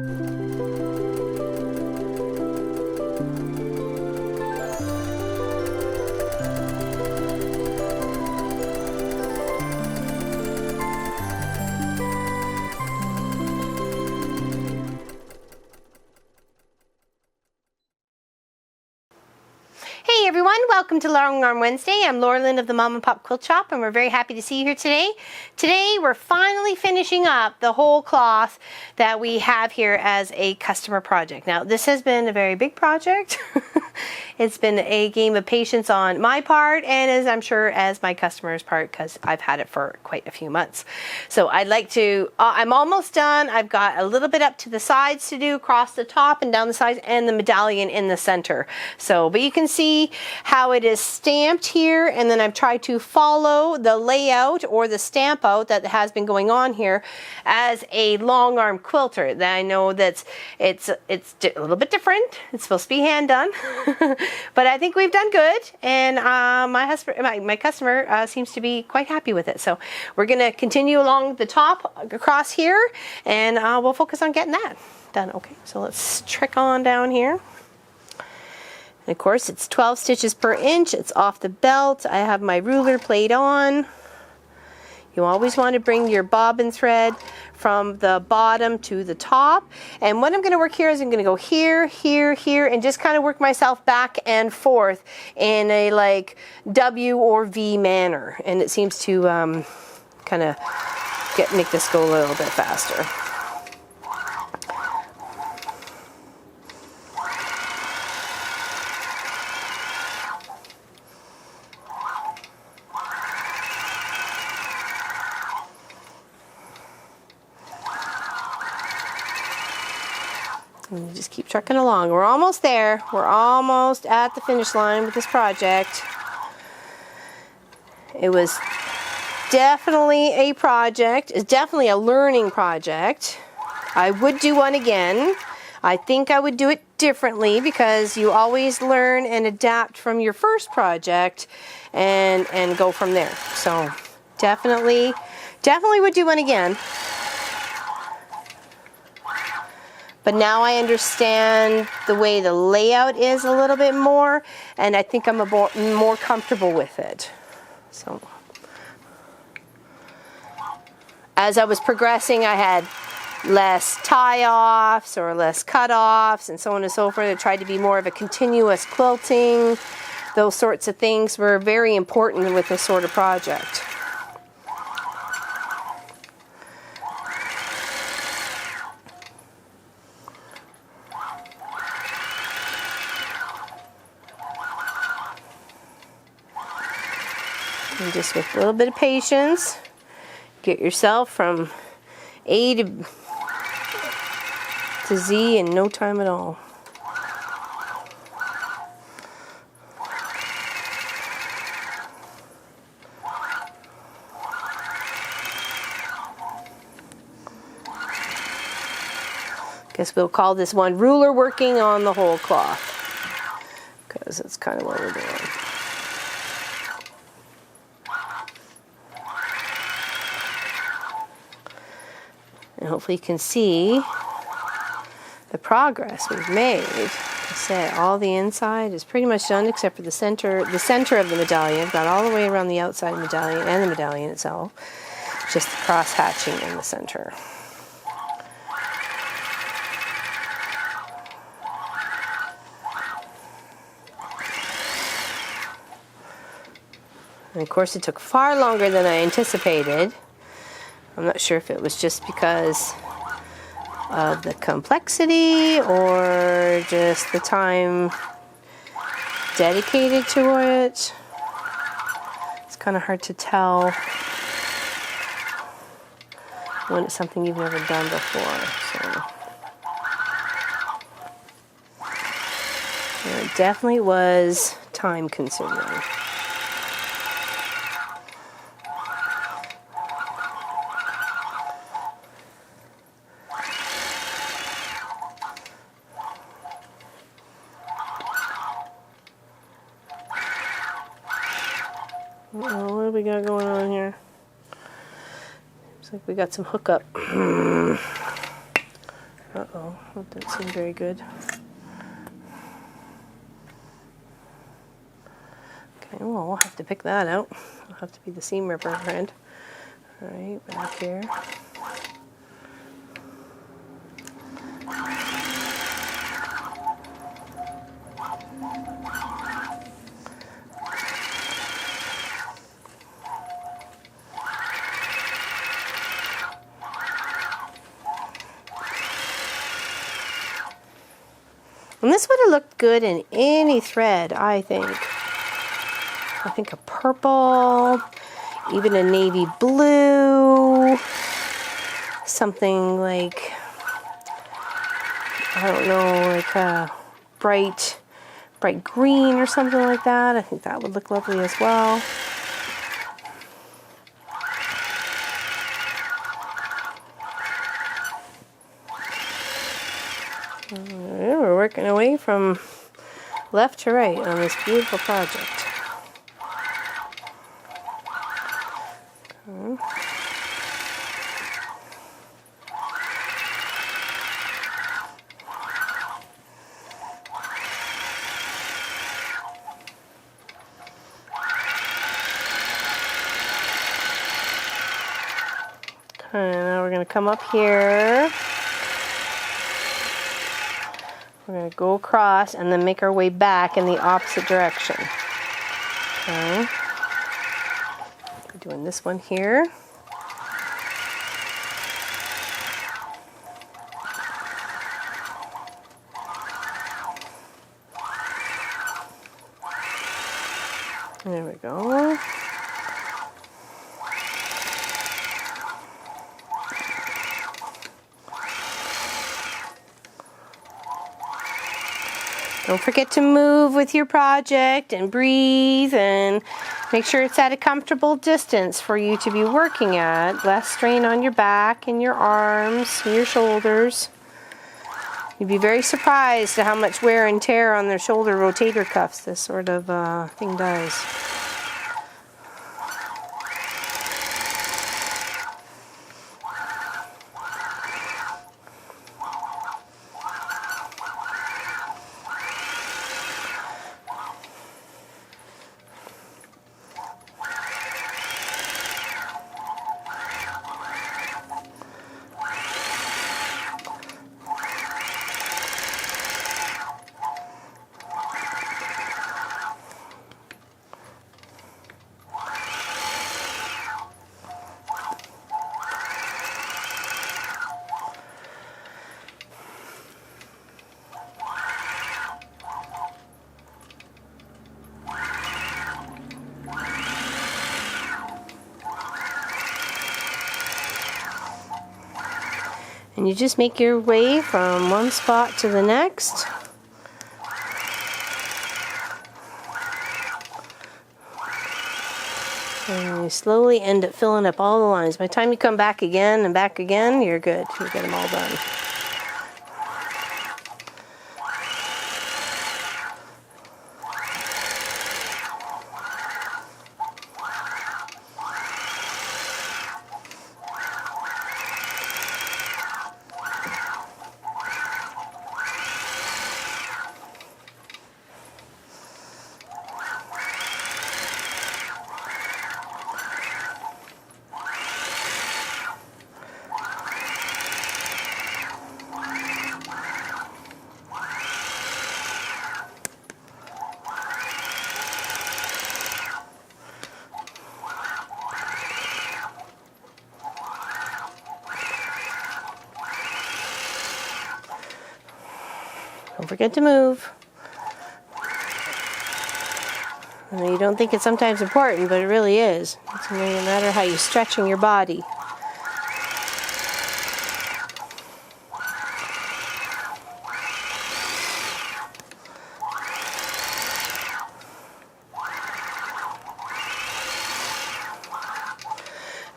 Hey everyone, welcome to Long Arm Wednesday. I'm Laura Lynn of the Mom and Pop Quilt Shop, and we're very happy to see you here today. Today we're finally finishing up the whole cloth that we have here as a customer project. Now this has been a very big project. It's been a game of patience on my part, and as I'm sure as my customer's part, because I've had it for quite a few months. So I'd like to, I'm almost done. I've got a little bit up to the sides to do, across the top and down the sides, and the medallion in the center. So, but you can see how it is stamped here, and then I've tried to follow the layout or the stamp out that has been going on here as a long arm quilter. That I know that it's a little bit different. It's supposed to be hand done. But I think we've done good, and my customer seems to be quite happy with it. So we're going to continue along the top across here, and we'll focus on getting that done. Okay, so let's trick on down here. And of course, it's 12 stitches per inch. It's off the belt. I have my ruler played on. You always want to bring your bobbin thread from the bottom to the top. And what I'm going to work here is I'm going to go here, here, here, and just kind of work myself back and forth in a like W or V manner. And it seems to kind of make this go a little bit faster. And just keep trucking along. We're almost there. We're almost at the finish line with this project. It was definitely a project. It's definitely a learning project. I would do one again. I think I would do it differently because you always learn and adapt from your first project and go from there. So definitely would do one again. But now I understand the way the layout is a little bit more, and I think I'm more comfortable with it. So, as I was progressing, I had less tie-offs or less cut-offs and so on and so forth. I tried to be more of a continuous quilting. Those sorts of things were very important with this sort of project. And just with a little bit of patience, get yourself from A to Z in no time at all. Guess we'll call this one ruler working on the whole cloth, because that's kind of what we're doing. And hopefully you can see the progress we've made. I said all the inside is pretty much done except for the center of the medallion. I've got all the way around the outside of the medallion and the medallion itself. Just the cross hatching in the center. And of course it took far longer than I anticipated. I'm not sure if it was just because of the complexity or just the time dedicated to it. It's kind of hard to tell when it's something you've never done before. So. And it definitely was time consuming. Uh-oh, what do we got going on here? Looks like we got some hookup. Uh-oh. No, that doesn't seem very good. Okay, well, we'll have to pick that out. It'll have to be the seam ripper friend. All right, back here. And this would have looked good in any thread, I think. I think a purple, even a navy blue, something like, I don't know, like a bright green or something like that. I think that would look lovely as well. We're working away from left to right on this beautiful project. Okay. Now we're going to come up here. We're going to go across and then make our way back in the opposite direction. Okay. We're doing this one here. There we go. Don't forget to move with your project and breathe and make sure it's at a comfortable distance for you to be working at. Less strain on your back and your arms and your shoulders. You'd be very surprised at how much wear and tear on their shoulder rotator cuffs this sort of thing does. And you just make your way from one spot to the next. And you slowly end up filling up all the lines. By the time you come back again and back again, you're good. You get them all done. Don't forget to move. I know you don't think it's sometimes important, but it really is. It's no matter how you're stretching your body.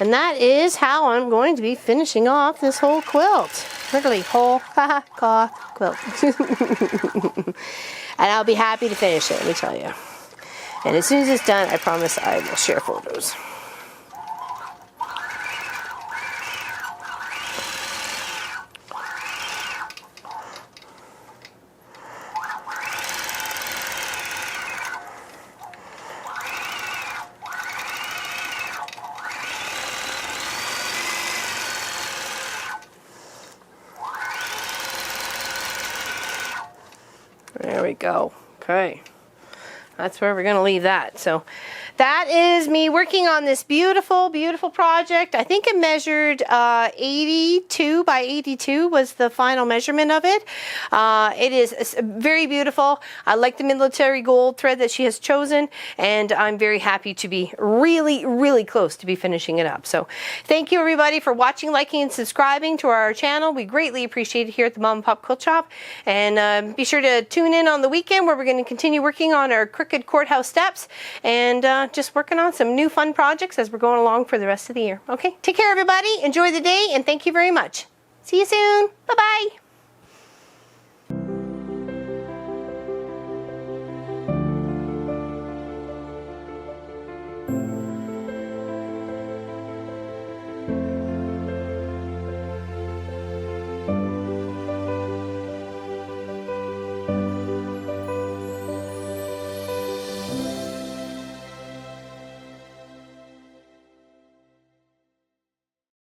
And that is how I'm going to be finishing off this whole quilt. Literally, whole cloth quilt. And I'll be happy to finish it, let me tell you. And as soon as it's done, I promise I will share photos. There we go. Okay. That's where we're going to leave that. So that is me working on this beautiful, beautiful project. I think it measured 82 by 82 was the final measurement of it. It is very beautiful. I like the military gold thread that she has chosen, and I'm very happy to be really, really close to be finishing it up. So thank you everybody for watching, liking, and subscribing to our channel. We greatly appreciate it here at the Mom and Pop Quilt Shop. And be sure to tune in on the weekend where we're going to continue working on our crooked courthouse steps and just working on some new fun projects as we're going along for the rest of the year. Okay, take care everybody, enjoy the day, and thank you very much. See you soon. Bye-bye.